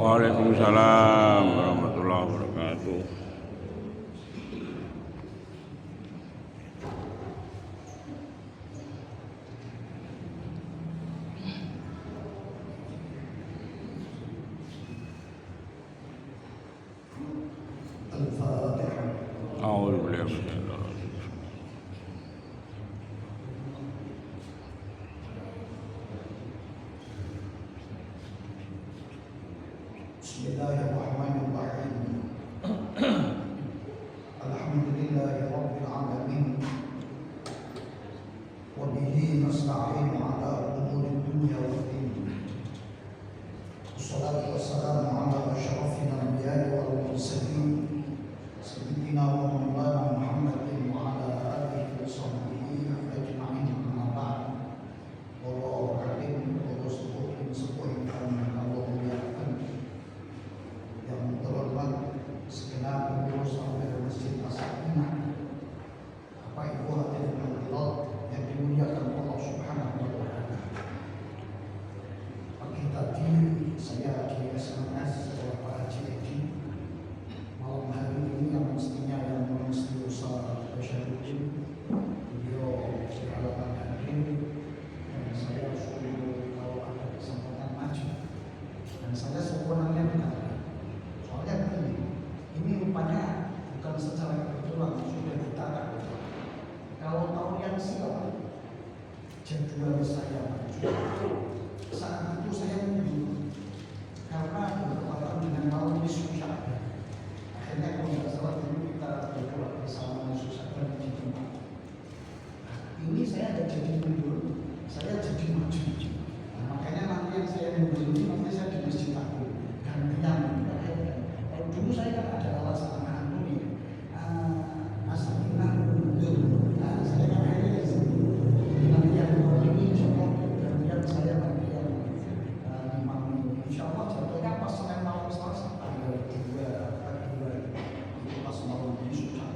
Waalaikumsalam warahmatullahi wabarakatuh. A'udzu billahi minasyaitonir rajim. Bismillahirrahmanirrahim. Alhamdulillahi rabbil alamin. Wa bihi nasta'inu ala umuri dunya waddin. Wassalatu wassalamu ala asyrafil anbiya'i wal mursalin sayyidina wa maulana Muhammadin wa ala alihi wa sahbihi ajma'in. Amma ba'd. Wallahu a'lam bishawab. Yang terhormat segenap pengurus sampai Masjid As-Sakinah, Bapak Ibu hadirin hadirat yang dimuliakan Allah Subhanahu wa taala. Pagi tadi saya di SMS oleh Pak Haji Edi, malam hari ini yang mesti usaha Basyaruddin, beliau berhalangan hadir dan saya suruh kalau ada kesempatan maju, dan saya sebenarnya benar. Soalnya ini rupanya bukan secara kebetulan, sudah ditata. Kalau tahun yang silam jadwal saya maju, saat itu saya mundur karena bertepatan dengan malam nisfu Sya'ban. Akhirnya kalau tidak salah dulu kita berdoa bersama nisfu Sya'ban di tempat. Ini saya tidak jadi mundur, saya jadi maju. Nah, makanya nanti yang saya mundur ini nanti saya di Masjid Agung gantian. Dulu saya kan ada alasan anu nih, As-Sakinah mundur. Nah, saya kan akhirnya nanti yang ini insyaallah dan saya nanti yang imam insyaallah jadwalnya pas Senin malam Selasa tanggal 2 Februari itu pas malam ini sudah.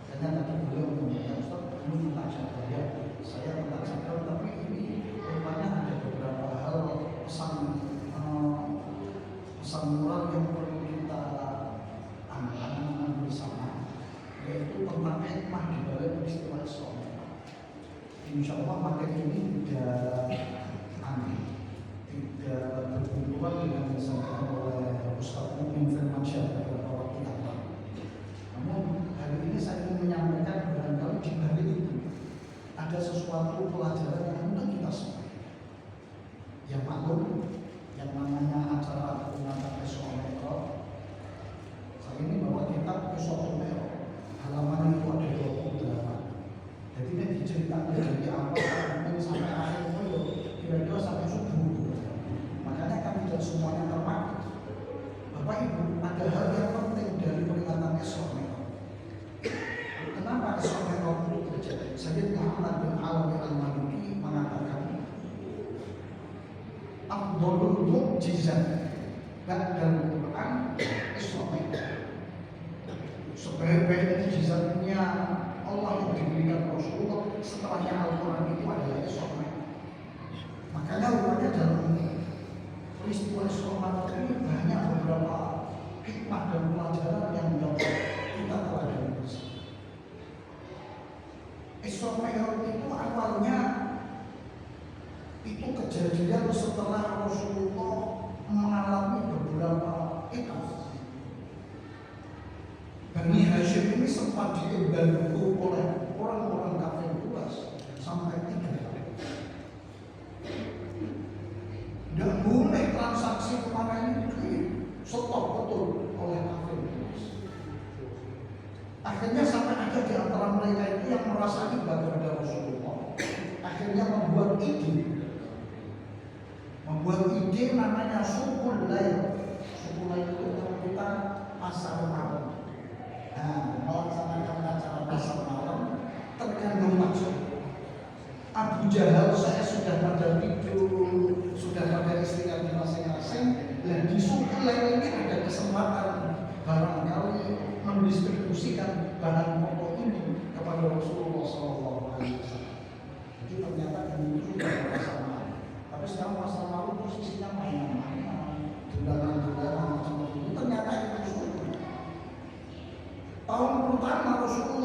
Karena tadi beliau mengatakan Ustaz ini tak jadwalnya, saya tak jadwal, tapi ini rupanya ada beberapa hal pesan moral yang perlu kita amalkan bersama, yaitu tentang hikmah di balik peristiwa Islam. Insya Allah materi ini tidak aneh, tidak berhubungan dengan yang disampaikan oleh Ustaz Mu'min Firmansyah beberapa waktu yang lalu. Namun hari ini saya ingin menyampaikan barangkali di balik itu ada sesuatu pelajaran yang hendak kita semua. Yang maklum, yang namanya acara pengangkatan Isra Mi'raj. Saya ini bawa kitab Isra Mi'raj, halaman itu ada 28. Jadi ini diceritakan dari awal sampai akhir itu kira-kira sampai subuh. Makanya kami tidak semuanya termakan. Bapak Ibu, ada hal yang penting dari peringatan Isra Mi'raj. Kenapa Isra Mi'raj itu terjadi? Sayyidina Ahmad bin Alawi Al-Maliki mengatakan Abdul Mu'jizat dan Quran Isra Mi'raj. Sebaik-baik mukjizatnya Allah yang diberikan Rasulullah setelahnya Al-Quran itu adalah Isra Mi'raj. Makanya rupanya dalam peristiwa Isra Mi'raj ini banyak beberapa hikmah dan pelajaran yang dapat kita pelajari bersama. Isra Mi'raj itu awalnya itu kejadian setelah Rasulullah mengalami beberapa etap. Bani Hashim ini sempat diembargo oleh orang-orang kafir luas sampai 3 tahun. Tidak boleh transaksi kemarin itu stop betul oleh kafir luas. Akhirnya sampai ada di antara mereka itu yang merasa iba kepada Rasulullah. Akhirnya membuat ide namanya Sukul Lail. Sukul Lail itu kalau kita pasar malam. Nah, melaksanakan acara pasar malam tergantung maksud. Abu Jahal saya sudah pada tidur, sudah pada istirahat di masing-masing. Dan di Sukul Lail ini ada kesempatan barangkali mendistribusikan barang pokok ini kepada Rasulullah SAW. Jadi ternyata ini sudah pasar malam. Tapi sekarang pasar malam posisinya mana-mana.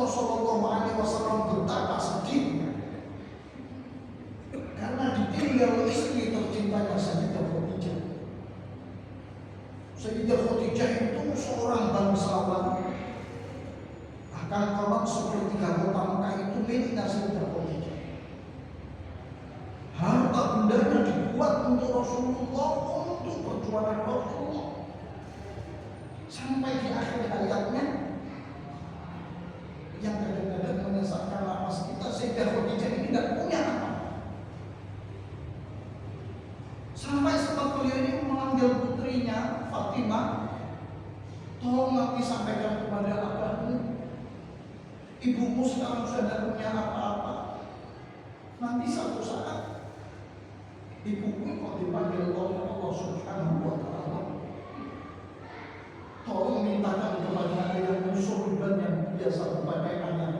Rasul Shallallahu Alaihi Wasallam betapa sedihnya karena ditinggal istri tercintanya Sayyidah Khadijah. Sayyidah Khadijah itu seorang bangsawan, bahkan konon sepertiga kota Mekah itu miliknya Sayyidah Khadijah. Harta bendanya dibuat untuk Rasulullah, untuk perjuangan Rasulullah. Sampai di akhir hayatnya, yang kadang-kadang menyesatkan nafas kita, Sayyidah Khadijah ini tidak punya apa. Sampai sempat beliau ini memanggil putrinya Fatimah, tolong nanti sampaikan kepada abahmu, ibumu sekarang sudah tidak punya apa-apa. Nanti satu saat ibuku kok dipanggil oleh Allah Subhanahu wa Ta'ala, tolong mintakan kepada ayahmu sorban yang biasa dipakai anak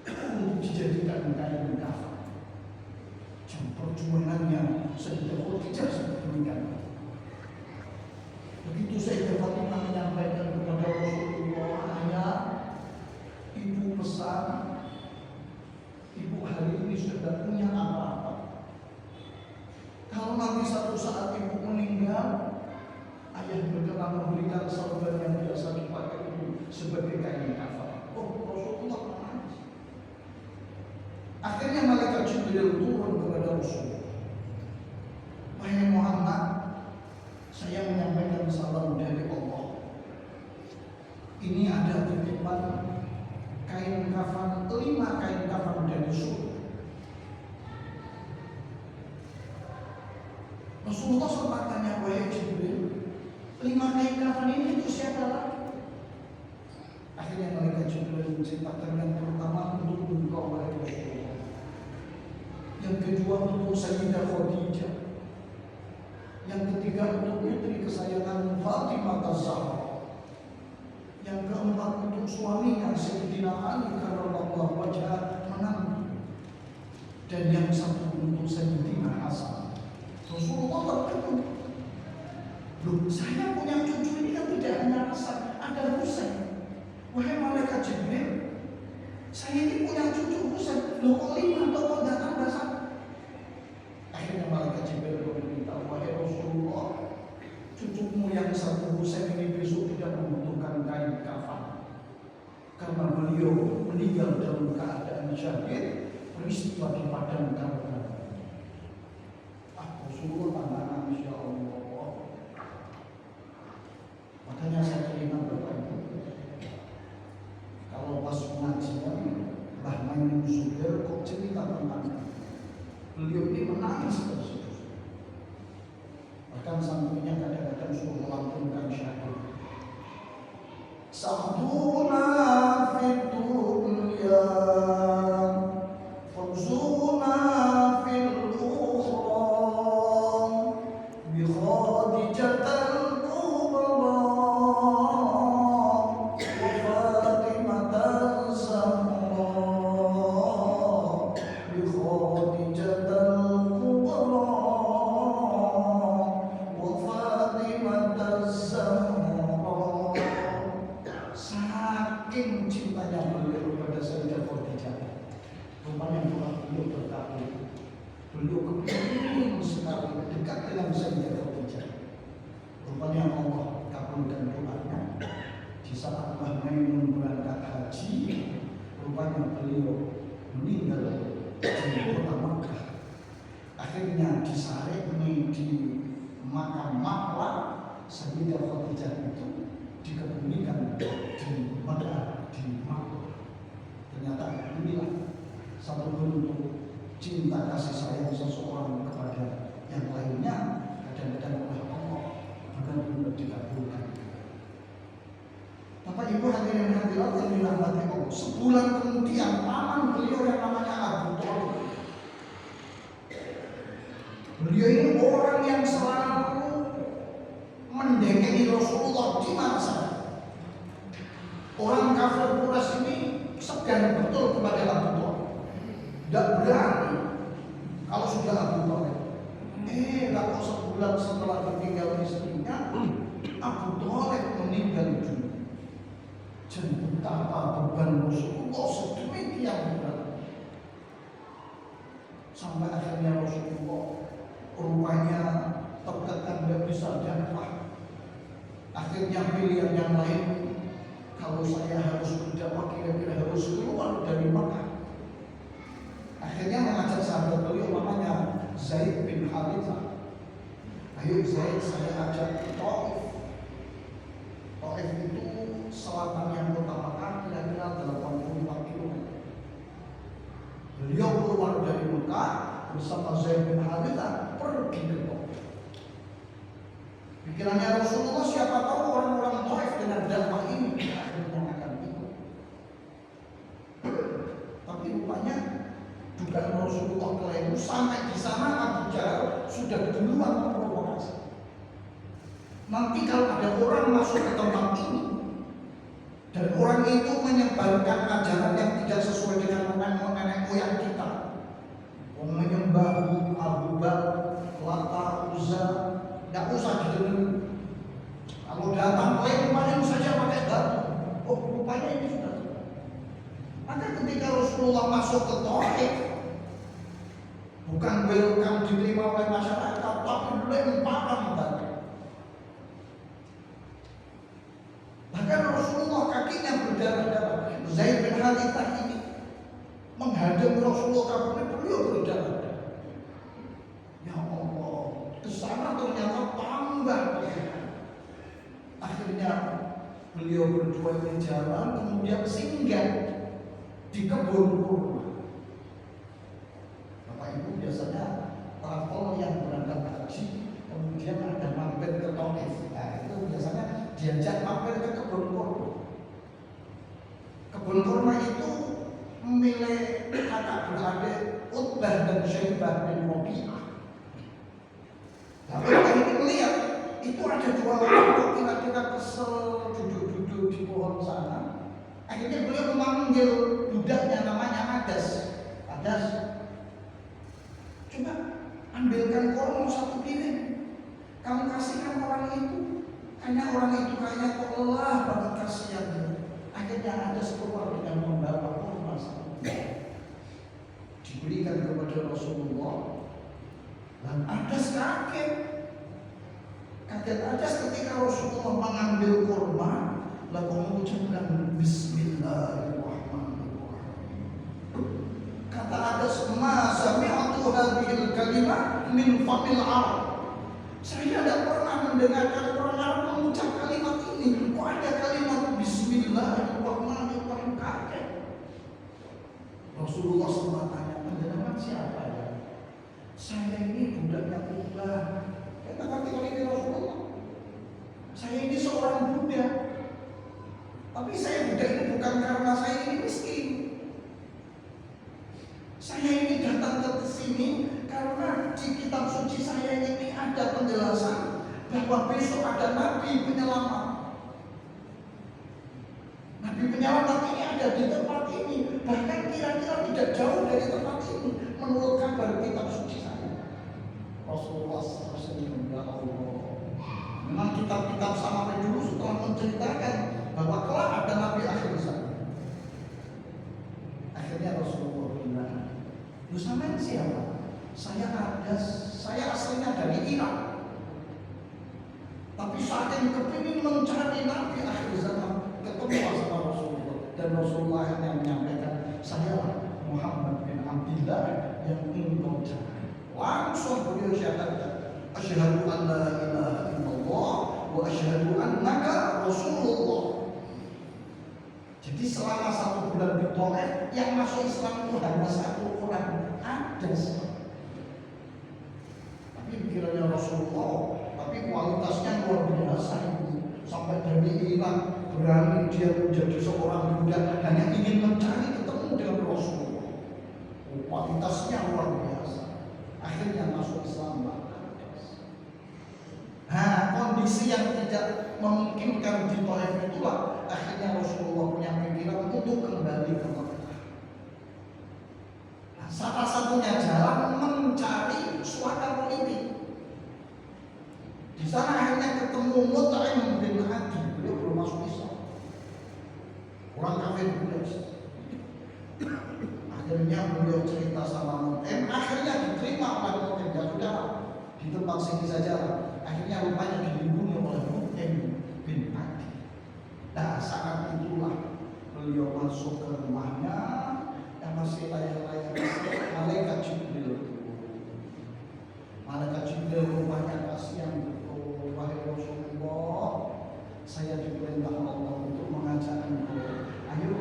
untuk dijadikan kain kafan. Jam perjuangannya Sayyidah Khadijah sebetulnya. Begitu Sayyidah Fatimah menyampaikan kepada Rasulullah, ayah, ibu pesan, ibu hari ini sudah tidak punya apa-apa. Kalau nanti satu saat ibu meninggal, ayah berkenan memberikan sorban yang biasa dipakai ibu sebagai kain kafan. Oh, Rasulullah menangis. Akhirnya malaikat Jibril turun kepada Rasulullah. Wahai Muhammad, saya menyampaikan salam dari Allah. Ini ada titipan kain kafan, 5 kain kafan dari surga. Rasulullah sempat tanya, wahai Jibril, 5 kain kafan ini itu siapa lagi? Akhirnya malaikat Jibril menceritakan yang pertama untuk engkau wahai Rasulullah, yang kedua untuk Sayyidah Khadijah, yang ketiga untuk putri kesayangan Fatimah Az-Zahra, yang keempat untuk suaminya Sayyidina Ali karramallahu wajhah menantu, dan yang satu untuk Sayyidina Hasan. Rasulullah terkejut. Loh, saya punya cucu ini kan tidak hanya Hasan, ada Husain. Wahai malaikat Jibril, saya ini punya cucu Husain. Loh, kok 5 atau kok tidak tambah 1? Akhirnya malaikat Jibril berkata, wahai Rasulullah, cucumu yang satu Husain ini besok tidak membutuhkan kain kafan, karena beliau meninggal dalam keadaan syahid peristiwa di padang Karbala. Rasulullah tambah nangis, ya Allah. Makanya saya teringat Bapak Ibu, kalau pas pengajian Mbah Maimun Zubair kok cerita tentang beliau ini menangis terus. Bahkan santrinya kadang-kadang suruh melantunkan syair. Sa'duna fid dunya, fawzuna fil ukhra, bi Khadijatal kubra, wa Fatimatan Zahra, bi Khadijatal kubra, wa Fatimatan Zahra. Saking cintanya beliau kepada Sayyidah Khadijah, rupanya doa beliau berkabul. Beliau kepingin sekali dekat dengan Sayyidah Khadijah. Rupanya Allah kabulkan doanya. Di saat Mbah Maimun berangkat haji, rupanya beliau meninggal di kota Makkah. Akhirnya disaringi di makam maklah Sayyidah Khadijah itu dikebumikan di Makkah, di Makkah. Ternyata inilah satu bentuk cinta kasih sayang seseorang kepada yang lainnya, kadang-kadang oleh Allah benar-benar dikabulkan. Bapak Ibu hadirin hadirat yang dirahmati Allah, sebulan kemudian paman beliau yang namanya Abu Thalib, beliau ini orang yang selalu mendatangi Rasulullah di mana saja. Orang kafir Quraisy ini segan betul kepada Abu Thalib, tidak berani kalau sudah Abu Thalib. Kalau sebulan setelah ditinggal istrinya, Abu Thalib meninggal dunia. Dan betapa beban Rasulullah kemudian yang lain, kalau saya harus berdakwah kira-kira harus keluar dari Mekah. Akhirnya mengajak sahabat beliau namanya Zaid bin Harithah. Ayo Zaid, saya ajak ke Taif. Taif itu selatannya kota Mekah, kira-kira 84 km. Beliau keluar dari Mekah bersama Zaid bin Harithah pergi ke Taif. Pikirannya Rasulullah, siapa tahu orang-orang Taif dengan dakwah ini akhirnya akan ikut. Tapi rupanya dugaan Rasulullah keliru. Sampai di sana Abu Jahal sudah duluan memprovokasi. Nanti kalau ada orang masuk ke tempat ini dan orang itu menyebarkan ajaran yang tidak sesuai dengan nenek moyang kita, menyembah Abu Bakar, Lata, Uzza, tidak usah didengar. Kalau datang lempar saja pakai batu. Oh, rupanya ini sudah. Maka ketika Rasulullah masuk ke Taif, bukan welcome diterima oleh masyarakat, tapi lemparan batu. Bahkan Rasulullah kakinya berdarah-darah. Zaid bin Harithah ini menghadap Rasulullah, kakinya beliau berdarah-darah. Ya Allah, kesana ternyata tambah. Akhirnya beliau berdua ini jalan, kemudian singgah di kebun kurma. Bapak Ibu biasanya travel yang berangkat haji kemudian ada mampir ke Taif. Nah, itu biasanya diajak mampir ke kebun kurma. Kebun kurma itu milik kakak beradik Utbah dan Syaibah bin Rabi'ah. Lalu ini melihat itu ada dua orang kira-kira kesel duduk-duduk di pohon sana. Akhirnya beliau memanggil budaknya namanya Adas. Adas, coba ambilkan korma satu piring. Kamu kasihkan orang itu. Karena orang itu kayaknya kok lelah banget, kasihan. Akhirnya Adas keluar dengan membawa korma satu piring. Diberikan kepada Rasulullah. Dan Adas kaget. Kaget Adas ketika Rasulullah mengambil kurma lalu mengucapkan Bismillahirrahmanirrahim. Kata Adas, ma sami'tu hadhil kalimah min famil Arab. Saya tidak pernah mendengarkan orang Arab mengucap kalimat ini. Kok ada kalimat Bismillahirrahmanirrahim? Kaget. Rasulullah sempat tanya, penjenengan siapa ya? Saya ini budaknya Utbah. Kata oleh Rasulullah, saya ini seorang budak. Tapi saya budak ini bukan karena saya ini miskin. Saya ini datang ke sini karena di kitab suci saya ini ada penjelasan bahwa besok ada Nabi penyelamat. Nabi penyelamat ini ada di tempat ini, bahkan kira-kira tidak jauh dari tempat ini menurut kabar kitab suci saya. Rasulullah SAW, ya Allah. Memang kitab-kitab sampai dulu setelah menceritakan bahwa kelak ada Nabi akhir zaman. Akhirnya Rasulullah bilang, "Lu sampean siapa?" Saya aslinya dari Irak. Tapi saking kepingin mencari Nabi akhir zaman, ketemu sama Rasulullah. Dan Rasulullah yang menyampaikan, "Saya Muhammad bin Abdullah yang engkau cari." Langsung beliau syahadat, asyhadu an la ilaha illallah wa asyhadu annaka Rasulullah. Jadi selama 1 bulan di Taif yang masuk Islam itu hanya 1 orang, Adas. Tapi pikirannya Rasulullah, tapi kualitasnya luar biasa itu. Sampai dari Irak berani dia menjadi seorang budak hanya ingin mencari ketemu dengan Rasulullah. Kualitasnya luar biasa. Akhirnya masuk Islam. Nah, kondisi yang tidak memungkinkan di Taif itulah akhirnya Rasulullah punya pikiran untuk kembali ke Mekah. Nah, salah satunya jalan mencari suaka politik. Di sana akhirnya ketemu Mut'im bin Adi. Beliau belum masuk Islam. Orang kafir Quraisy. Akhirnya beliau cerita sama Mut'im, akhirnya diterima oleh Mut'im. Ya sudah, di tempat sini saja. Akhirnya rupanya dilindungi oleh Mut'im bin Adi. Nah, saat itulah beliau masuk ke rumahnya yang masih layak-layak, malaikat Jibril. Malaikat Jibril rumahnya kasihan betul. Wahai Rasulullah, saya diperintah Allah untuk mengajak engkau, ayo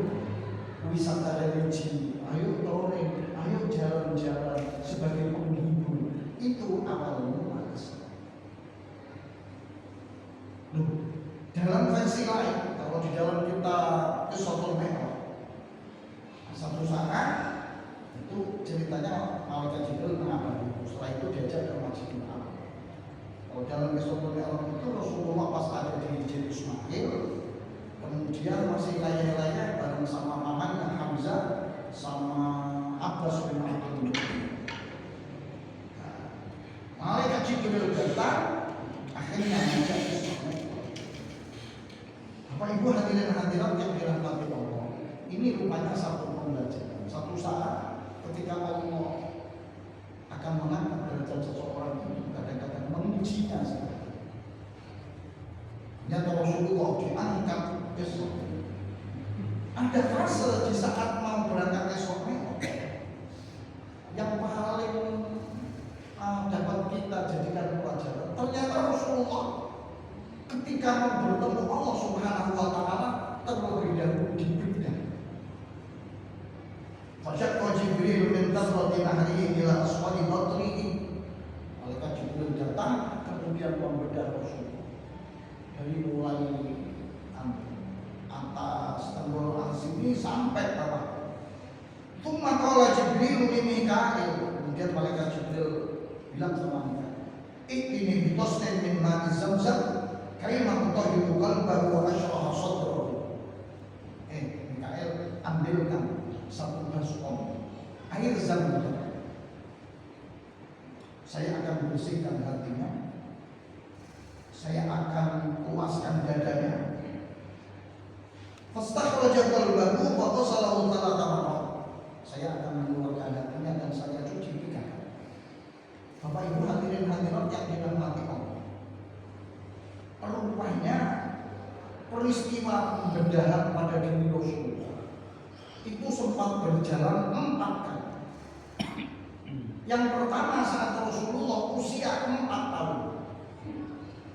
wisata religi, ayo touring, ayo jalan-jalan sebagai penghibur. Itu awalnya malas. Dalam versi lain, kalau di dalam kita Qissatul Mi'raj, satu saat itu ceritanya malaikat Jibril mengabari. Setelah itu diajak ke Masjidil Haram. Kalau dalam Qissatul Mi'raj itu Rasulullah pas ada di Jabal Ismail, kemudian masih layak-layak bareng sama pamannya Hamzah sama Abbas bin Abdul Muttalib. Malaikat Jibril datang, akhirnya mengajak Isra Mi'raj. Bapak Ibu hadirin hadirat yang dirahmati Allah, ini rupanya satu pembelajaran. Satu saat ketika Allah akan mengangkat derajat seseorang itu, kadang-kadang mengujinya sekali. Nyata Rasulullah diangkat besok. Ada fase di saat mau berangkat besok yang paling dapat kita jadikan pelajaran. Ternyata Rasulullah ketika mau bertemu Allah Subhanahu wa Ta'ala terlebih dahulu dibid'ah. Fasyaqqa Jibril min tazrati nahrihi ila aswadi batrihi. Malaikat Jibril datang kemudian membedah Rasulullah dari mulai atas tenggorokan sini sampai bawah. Tsumma qala Jibril li Mikail. Kemudian malaikat Jibril bilang sama Mikail, "Iqini bi tasnin min ma'i Zamzam kaima utahhiru qalbahu wa ashraha sadrahu." Mikail, ambilkan satu baskom air Zamzam. Saya akan bersihkan hatinya, saya akan puaskan dadanya. Fastakhraja qalbahu wa ghasalahu thalatha marrat. Saya akan mengeluarkan hatinya dan saya cuci 3 kali. Bapak Ibu hadirin hadirat yang dirahmati Allah, rupanya peristiwa pembedahan pada diri Rasulullah itu sempat berjalan 4 kali. Yang pertama saat Rasulullah usia 4 tahun,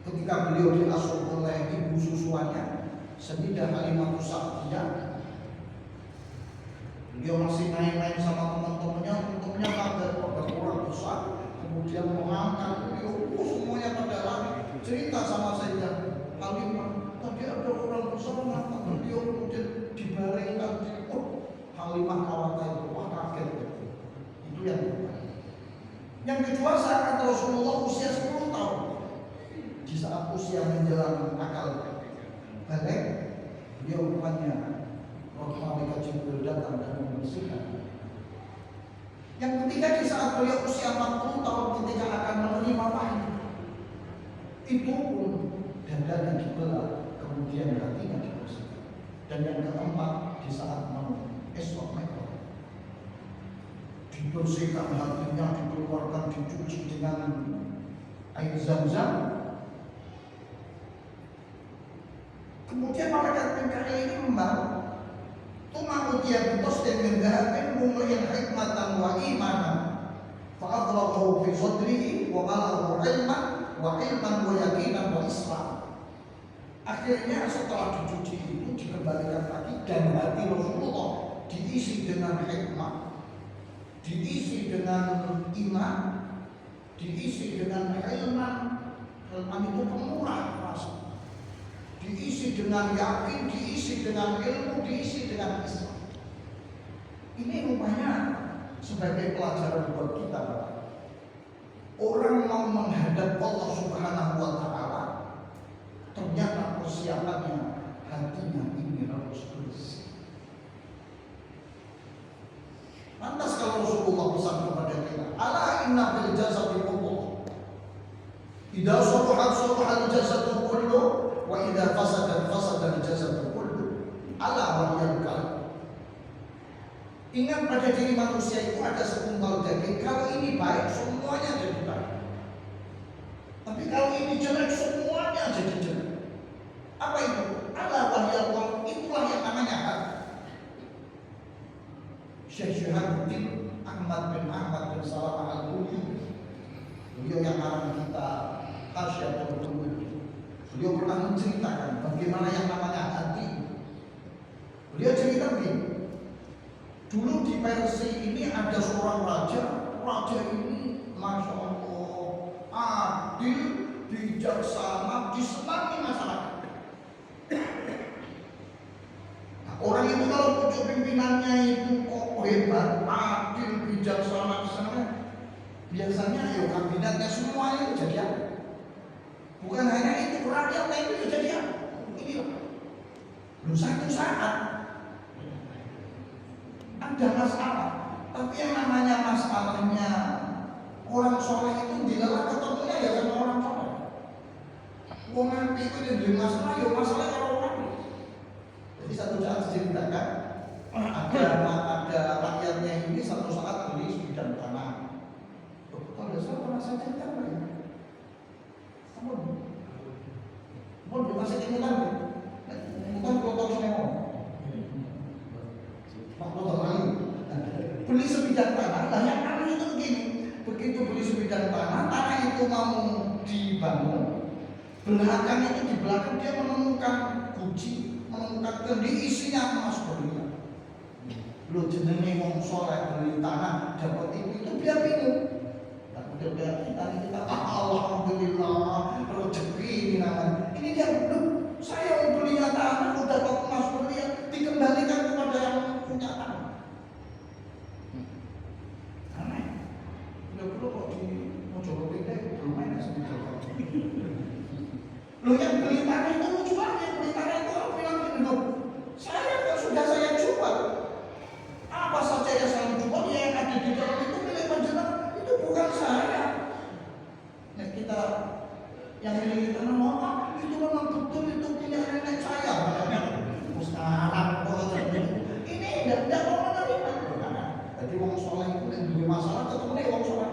ketika beliau diasuh oleh ibu susuannya Sayyidah Halimatus Sa'diyah. Beliau masih main-main sama teman-temannya kaget pada orang besar, kemudian mengangkat beliau, semuanya pada lari cerita sama Sayyidah Halimah. Tadi ada orang besar mengangkat beliau, kemudian dibaringkan. Halimah khawatir, wah kaget. Itu yang pertama. Yang kedua saat Rasulullah usia 10 tahun, di saat usia menjelang akal balik, beliau rupanya malaikat Jibril datang dan membersihkan. Yang ketiga di saat beliau usia 40 tahun ketika akan menerima wahyu, itu pun dadanya dibelah, kemudian hatinya dibersihkan. Dan yang keempat di saat mau Isra Mi'raj, dibersihkan hatinya, dikeluarkan, dicuci dengan air Zamzam. Kemudian malaikat Mikail ini membawa tumautiya bitasdin min dhahabin mumliyan hikmatan wa imanan fa'adlaqahu fi sadrihi wa malahu ilman wa yaqinan wa islam. Akhirnya setelah dicuci itu dikembalikan lagi dan hati Rasulullah diisi dengan hikmah, diisi dengan iman, diisi dengan ilman. Ilman itu pemurah rasa, diisi dengan yakin, diisi dengan ilmu, diisi dengan Islam. Ini rupanya sebagai pelajaran buat kita. Orang mau menghadap Allah Subhanahu wa Ta'ala, ternyata persiapannya hatinya ini harus bersih. Lantas kalau Rasulullah pesan kepada kita, ala inna fil jasadi mudghah, idza salahat jasadu kullu wa idza fasadat jasadu kullu, ala wa hiya qalb. Ingat pada diri manusia itu ada segumpal daging. Kalau ini baik, semuanya jadi baik. Tapi kalau ini jelek, semuanya jadi jelek. Apa itu? Ala wa hiya qalb. dan salam al-Qur'an. Beliau yang arang kita Hasyatul Qulub. Beliau pernah menceritakan bagaimana yang namanya hati. Beliau cerita begini. Dulu di Persia ini ada seorang raja. Raja ini Masya Allah adil, bijaksana, disenangi masyarakat. Nah, orang itu kalau pucuk pimpinannya itu kok hebat, adil, bijaksana, disenangi, biasanya ya kabinetnya semuanya jadi apa? Bukan hanya itu, rakyatnya itu jadi apa? Ini loh. Satu saat ada masalah, tapi yang namanya masalahnya orang soleh itu dilalah ketemunya ya sama orang soleh. Wong nanti itu jadi masalah, ya masalah kalau orang. Jadi satu saat diceritakan ada rakyatnya ini satu saat beli sebidang tanah. Kalau saya pernah saya ceritakan ya. Mau dikasih ingutan, ingutan potong semua. Beli sebidang tanah, lah yang aneh itu begini. Begitu beli sebidang tanah itu mau dibangun. Belakang itu di belakang dia menemukan guci, menemukan kendi isinya emas berlian. Lu jenenge wong soleh beli tanah dapat itu dia bingung. Udah kita alhamdulillah rezeki ini namanya. Ini dia belum saya mau beli tanah udah dapat emas berlian dikembalikan kepada yang punya tanah. Aneh. Udah perlu kok di Mojokerto itu belum main sebidang. Lo yang beli tanah itu lucu banget, beli tanah itu orang bilang gini loh, saya kan sudah saya jual. Apa saja yang saya jual yang ada di dalam itu milik panjenengan, itu bukan saya. Nah kita yang milik tanah apa? Itu memang betul itu punya nenek saya. Sekarang kalau ini tidak mau menerima. Jadi wong soleh itu yang dua masalah ketemu nih wong soleh.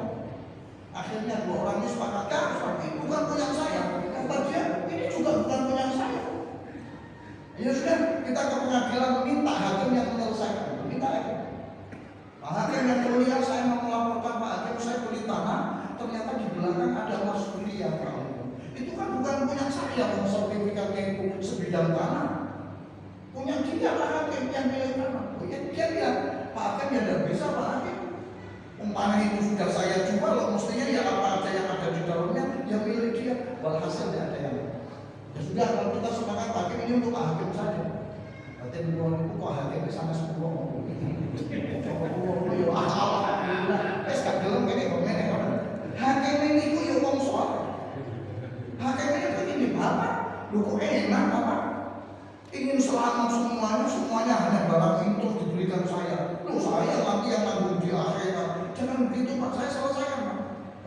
Akhirnya dua orang ini sepakatkan, ini bukan punya saya. Kata dia, ini juga bukan punya saya. Ya sudah, kita ke pengadilan minta hakim yang menyelesaikan. Minta lagi. Pak Hakim yang mulia, saya mau melaporkan Pak Hakim, saya beli tanah, ternyata di belakang ada emas berlian. Itu kan bukan punya saya, sertifikatnya itu sebidang tanah. Punya dia Pak Hakim yang milik tanah. Dia bilang, Pak Hakim ya tidak bisa Pak Hakim. Tanah itu sudah saya jual, mestinya ya apa aja yang ada di dalamnya yang milik dia. Walhasil tidak ada yang. Ya sudah, kalau kita sepakat hakim ini untuk Pak Hakim saja. Berarti menurut itu kok hakim di sana semua ngomong. Alhamdulillah. Gak gelem ini komen. Hakim ini itu ya wong soleh. Hakim ini begini Bapak, lu kok enak Bapak? Ingin selamat semuanya hanya barang itu diberikan saya. Lu saya nanti yang nanggung di akhirat. Jangan begitu Pak, saya selesaikan Pak.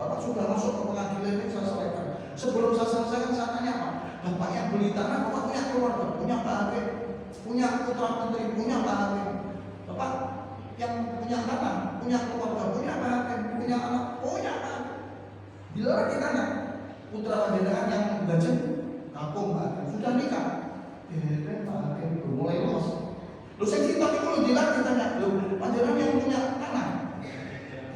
Bapak sudah masuk ke pengadilan ini saya selesaikan. Sebelum saya selesaikan saya tanya Pak, Bapak yang beli tanah, Bapak punya keluarga, punya Pak Hakim, punya putra putri, punya Pak Hakim. Bapak yang punya tanah, punya keluarga, punya Pak Hakim, punya anak, punya Pak Hakim. Bila lagi tanya, putra panjenengan yang gajah, kampung Pak Hakim, sudah nikah. Pak Hakim mulai los. Lu saya cerita dulu bilang ditanya, lu panjenengan yang punya tanah,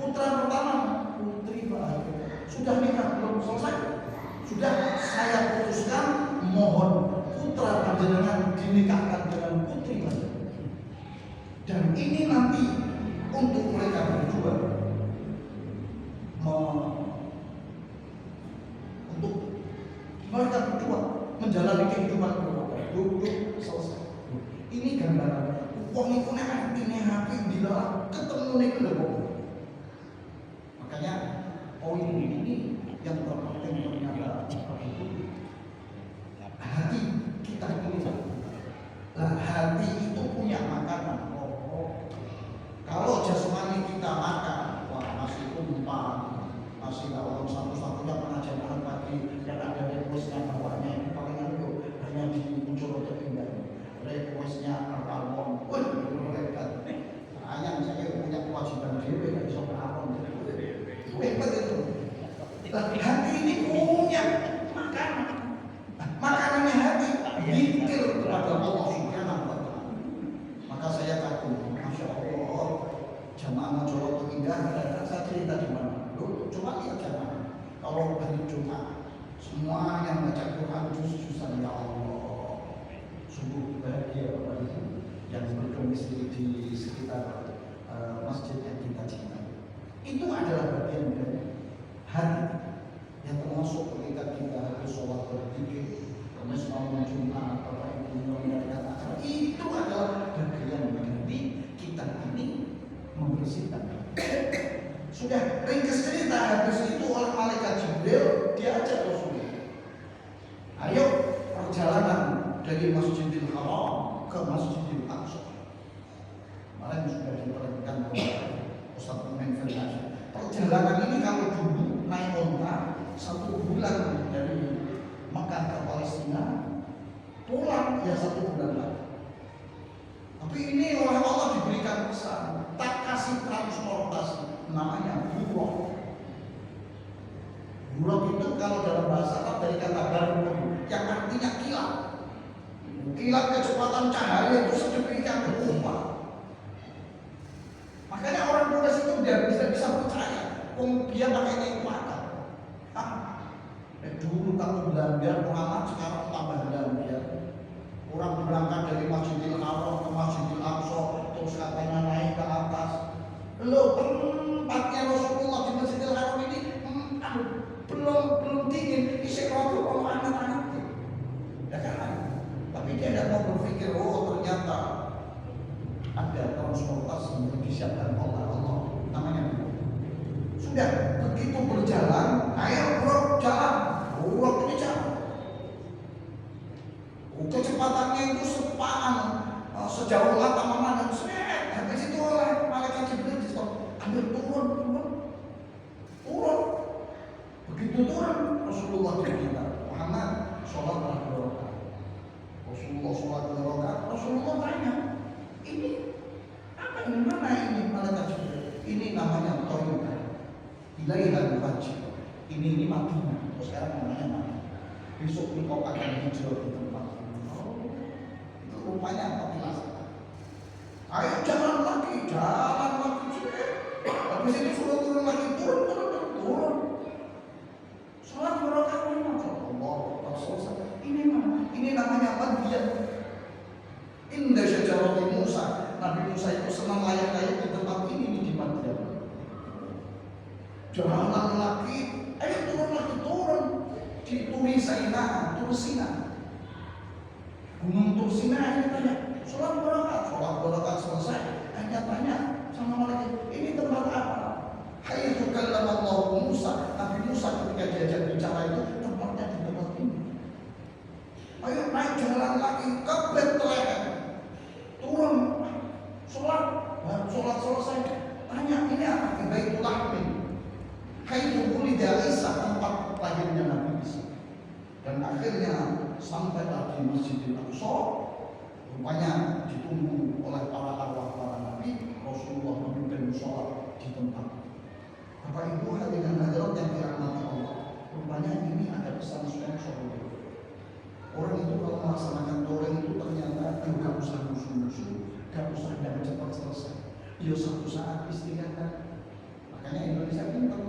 putra pertama, putri Pak Hakim, sudah nikah belum selesai? Sudah saya putuskan mohon putra panjenengan dinikahkan dengan putri panjenengan. Dan ini nanti untuk mereka berdua untuk mereka berdua menjalani kehidupan keluarga. Duduk selesai. Ini gambaran. Wong iku nek ini hati dilalah ketemu nek lho. Makanya poin ini yang terpenting ternyata hati kita ini. Lah hati itu punya makanan pokok. Kalau jasmani kita makan, wah masih umpan, masih kalau satu-satunya pengajaran pagi yang ada requestnya bawahnya ini paling anu hanya di Mojokerto tinggal. Requestnya Almond, wah hebat. Sayang saya punya kewajiban dewe nggak bisa melawan. Hebat itu. Hati ini punya makanan. Makanannya hati, zikir kepada Allah Subhanahu wa Ta'ala. Maka saya kagum, Masya Allah, jamaah Mojokerto indah. saya cerita di mana? Lu coba lihat zaman kalau hari Jumat semua yang baca Quran juz-juzan ya Allah, sungguh bahagia Bapak Ibu yang berdomisili di sekitar masjid yang kita cintai. Itu adalah bagian dari hati yang termasuk ketika kita harus sholat berzikir, kemudian malam Jumat, Bapak Ibu menyampaikan acara, itu adalah bagian dari kita ini membersihkan. Sudah ringkas cerita, habis itu oleh malaikat Jibril diajak Rasulullah, ayo perjalanan dari Masjidil Haram ke Masjidil Aqsa. Kemarin sudah diperhatikan oleh Ustaz Pemimpin Firdaus. Perjalanan ini kalau dulu naik onta 1 bulan dari Mekah ke Palestina, pulang ya 1 bulan lagi. Tapi ini oleh Allah diberikan pesan, tak kasih transportasi, namanya buruk. Buruk itu kalau dalam bahasa Arab dari kata baruk, yang artinya kilat. Kilat kecepatan cahaya itu sedemikian rupa. Makanya orang Quraisy itu dia bisa percaya, dia pakainya itu akal. Dulu kamu Belanda Muhammad, sekarang tambah Belanda. Orang berangkat dari Masjidil Haram ke Masjidil Aqsa, terus katanya naik ke atas. Lo tempatnya Rasulullah di Masjidil Haram ini belum dingin, isi rokok kalau anak-anak. Ya kan? Tapi dia tidak mau berpikir, oh ternyata ada transportasi yang disiapkan oleh Allah, namanya. Sudah begitu berjalan, ayo bro jalan, bro ini jalan. Kecepatannya itu sepaan sejauh mata memandang. Habis itu oleh malaikat Jibril disuruh ambil turun. Begitu turun Rasulullah diminta Muhammad sholat 2 rakaat. Rasulullah sholat 2 rakaat. Rasulullah tanya, ini apa ini, mana ini malaikat Jibril? Ini namanya Thayyibah, ilaihal wajib. Ini Madinah. Terus sekarang namanya Madinah. Besok engkau akan hijrah di tempat ini. Itu rupanya apa dilaksanakan. Ayo jalan lagi. Habis ini sudah turun lagi, turun. Sholat 2 rakaat Allah selesai. Ini namanya bagian indah syajarati Musa. Nabi Musa itu senang layak-layak di tempat ini di Madian. Jalan lagi, ayo turun di Tursina. Gunung Tursina ini tanya, sholat 2 rakaat selesai. Hanya tanya sama malaikat, ini tempat apa? Haitsu kallama Allah Musa. Nabi Musa ketika diajak bicara itu tempatnya di tempat ini. Ayo naik jalan lagi ke Bethlehem. Turun, sholat selesai. Tanya ini apa? Di Baitul Lahmi. Haitsu wulida Isa, tempat lahirnya Nabi Isa. Dan akhirnya sampai di Masjidil Aqsa. Rupanya ditunggu oleh para arwah para nabi. Rasulullah memimpin sholat di tempat. Bapak Ibu hadirin hadirat yang dirahmati Allah, rupanya ini ada pesan sponsor. Orang itu kalau melaksanakan doreng itu ternyata gak usah musuh-musuh, gak usah dan cepat selesai. Ya satu saat istirahat. Makanya Indonesia pintar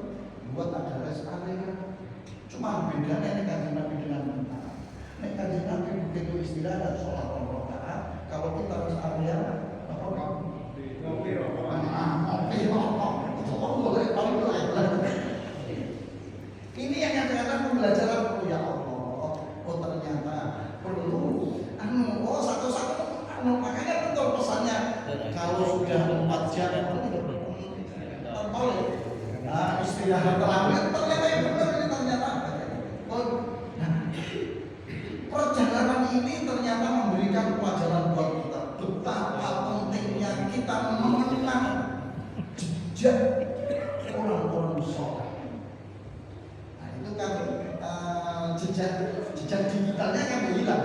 buat ada rest area. Cuma bedanya ini kajian Nabi dengan kita. Ini kajian Nabi begitu istirahat sholat 2 rakaat. Kalau kita rest area, apa kamu? Ngopi rokok. Ini yang ternyata pembelajaran perlu ya Allah. Oh ternyata perlu satu-satu makanya betul pesannya kalau sudah 4 jam istirahat terakhir ternyata yang benar ini ternyata. Perjalanan ini ternyata memberikan pelajaran buat kita betapa pentingnya kita mengenang jejak orang-orang soleh. Nah itu kan jejak digitalnya kan hilang.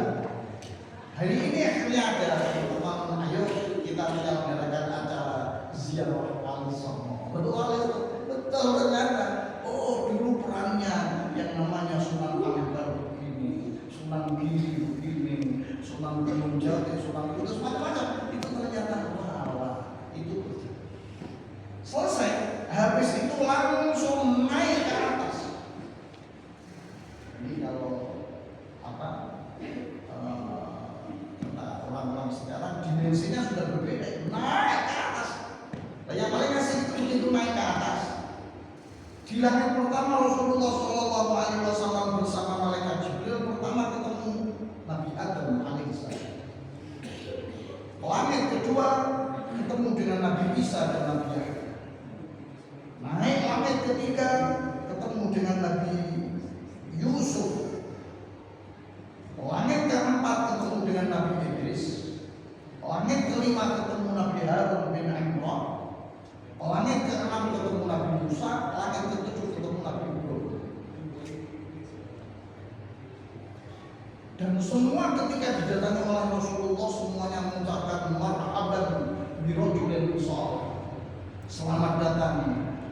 Hari ini akhirnya ada teman, ayo kita menyelenggarakan acara ziarah Wali Songo. Betul ternyata. Oh dulu perannya yang namanya Sunan Ampel begini, Sunan Giri begini, Sunan Gunung Jati, Sunan Kudus macam-macam. Itu ternyata wah itu selesai. Habis itu Dan semua ketika didatangi oleh Rasulullah semuanya mengucapkan marhaban bi rajulin salih. Selamat datang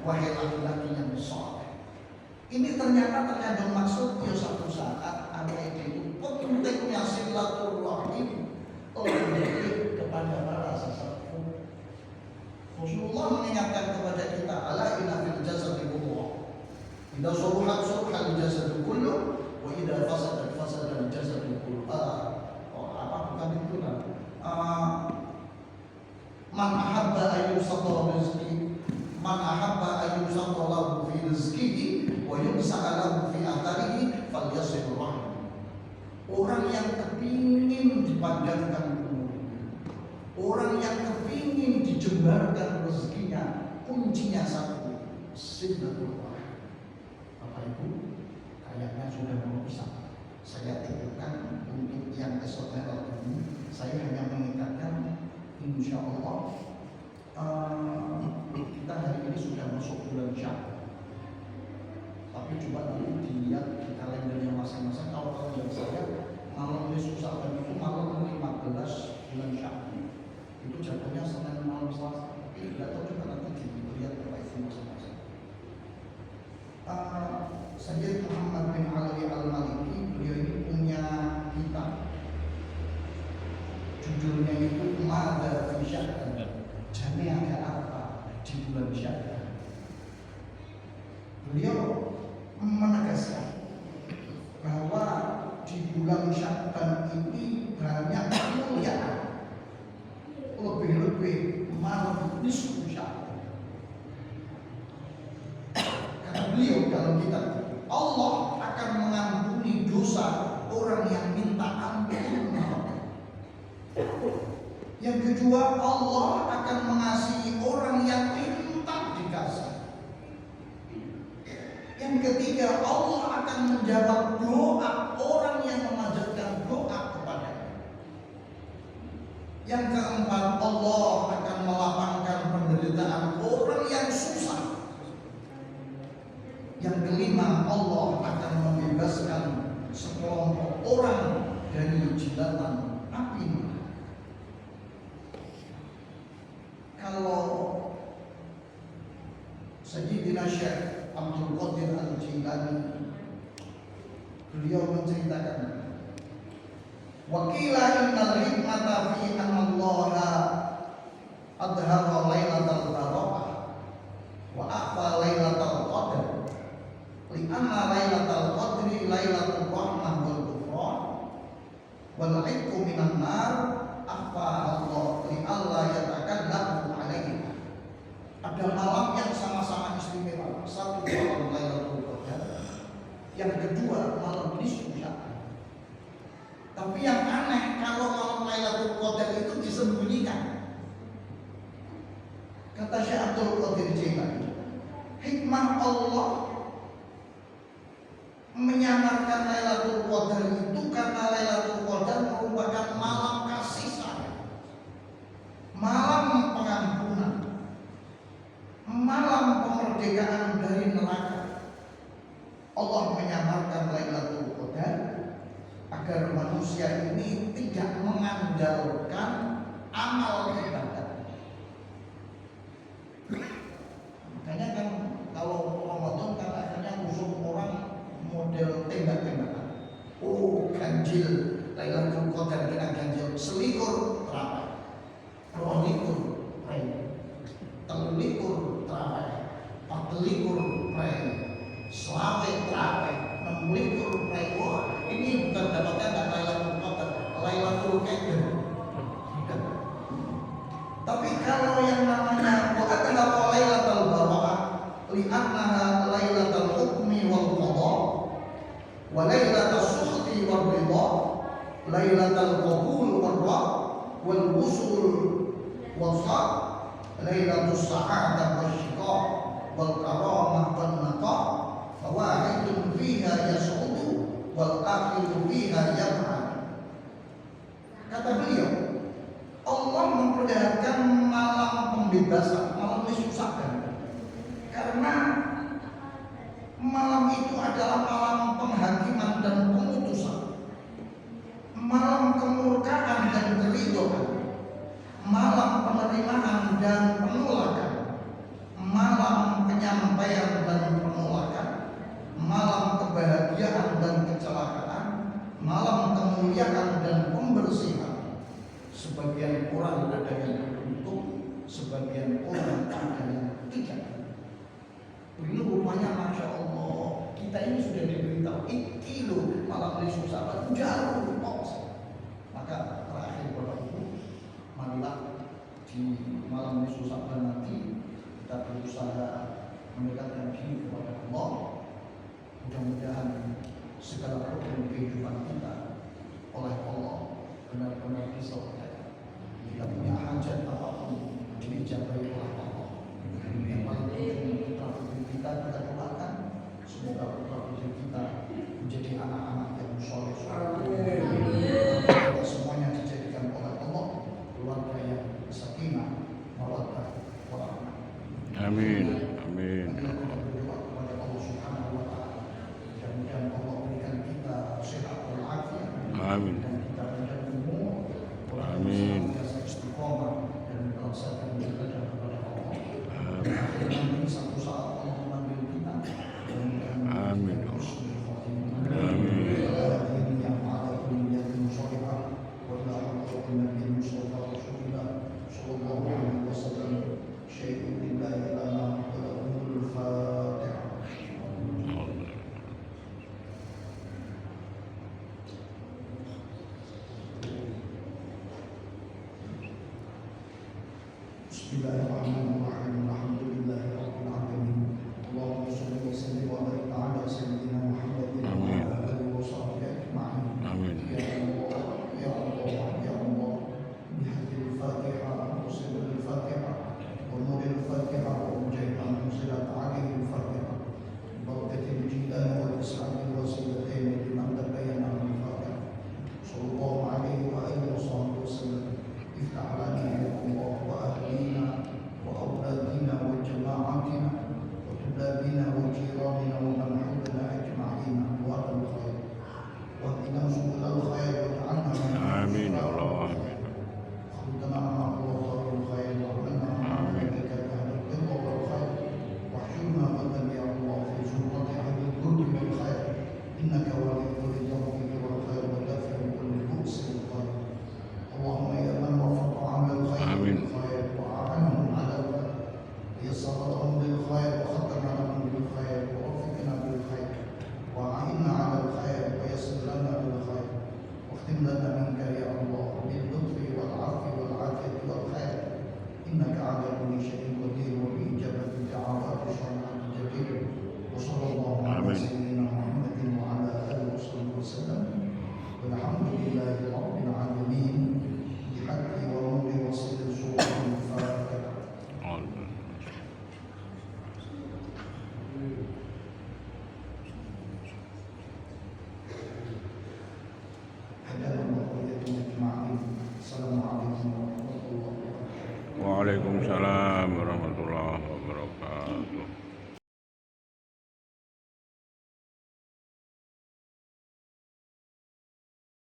wahai laki-laki yang saleh. Ini ternyata terkandung maksudnya satu saat ada itu pentingnya silaturahim lebih kepada para sesepuh. Rasulullah mengingatkan kepada kita, ala inna fil jasadi mudghah. Idza saluhat saluha al jasadu kullu wa idza fasadat fasada al jasadu kullu. Bukan itu kan? Man ahabba ayyusata rizqi, man ahabba ayyusata lahu fi rizqihi wa yumsa'a lahu fi atharihi falyasil rahim. Orang yang kepingin dipanjangkan umurnya, orang yang kepingin dijembarkan rezekinya, kuncinya satu, silaturahim. Bapak Ibu, kayaknya sudah mau bisa. Saya titipkan untuk yang esoteral ini, saya hanya mengingatkan, insya Allah kita hari ini sudah masuk bulan Syawal. Tapi coba nanti dilihat di kalendernya masing-masing. Kalau yang saya malam ini susah dan itu malam 15 bulan Syawal. Itu jatuhnya Senin malam Selasa. Tapi tidak tahu juga nanti dilihat Bapak Ibu masing-masing. Sayyid Muhammad bin Ali Al-Maliki, beliau ini punya kitab. Judulnya itu Mada fi Sya'ban. Jadi ada apa di bulan Sya'ban? Beliau menegaskan bahwa di bulan Sya'ban ini banyak kemuliaan, lebih-lebih malam nisfu Sya'ban. Kata beliau dalam kitab, Allah akan mengampuni dosa orang yang minta ampun. Yang kedua, Allah akan mengasihi orang yang minta dikasih. Yang ketiga, Allah akan menjawab doa orang yang memanjatkan doa kepadanya. Yang keempat, Allah akan melapangkan penderitaan orang yang susah. Yang kelima, Allah akan membebaskan sekelompok orang dari jilatan api. Kalau Sayyidina Syekh Abdul Qadir Al-Jilani, beliau menceritakan, Wakila innal hikmata fi anna Allah adhara lailatal barakah wa akhfa lailatal qadr li anna lailatal qadri lailatul rahmah wal ghufran wal 'itqu minan nar akhfa Allah li alla yatakallamu alaihi. Ada malam yang sama-sama istimewa. Satu malam Lailatul Qadar, yang kedua malam nisfu Sya'ban. Tapi yang aneh, kalau malam Lailatul Qadar itu disembunyikan. Kata Syekh Abdul Qadir Jailani, hikmah Allah menyamarkan Lailatul Qadar itu karena Lailatul Qadar merupakan malam kasih sayang, malam pengampunan, malam kemerdekaan dari neraka. Allah menyamarkan Lailatul Qadar agar manusia ini tidak mengandalkan amal ibadah. Makanya kan kalau Ramadan kan akhirnya musuh orang model tembak-tembakan. Oh, ganjil Lailatul Qadar kena ganjil, selikur terawih, 22 prei, 23 terawih, 24 prei, selawe terawih, 26 prei. Wah, ini bukan dapatnya Lailatul Qadar, Lailatul Qadar. Tapi kalau yang namanya wa adna lailatul barakah li annaha lailatul hukmi wal qada wa lailatul sukhti wal ridha, lailatul qabul wal rad wal wusul wal sad, lailatul sa'adah wal shiqaq wal karamah wal naqa, fawahidun fiha yas'udu wal akhiru fiha yab'ad. Kata beliau, Allah memperlihatkan malam pembebasan, malam nisfu Sya'ban, karena malam itu adalah malam penghakiman dan pemutusan. sebagian orang ada yang beruntung, sebagian orang ada yang tidak. Ini rupanya Masya Allah, kita ini sudah diberitahu itu loh malam nisfu Sa'ban jauh maka terakhir Bapak Ibu, marilah di malam nisfu Sa'ban nanti kita berusaha mendekatkan diri kepada Allah. Mudah-mudahan segala problem kehidupan kita oleh Allah benar-benar diselesaikan. Kita punya hajat apapun dijabai oleh Allah. Yang paling penting putra putri kita doakan semoga putra putri kita menjadi anak-anak yang soleh. Kita semuanya dijadikan oleh Allah keluarga yang sakinah, mawaddah, warahmah. Amin. Amin. Amin. Amin. Amin. Bismillahirrahmanirrahim.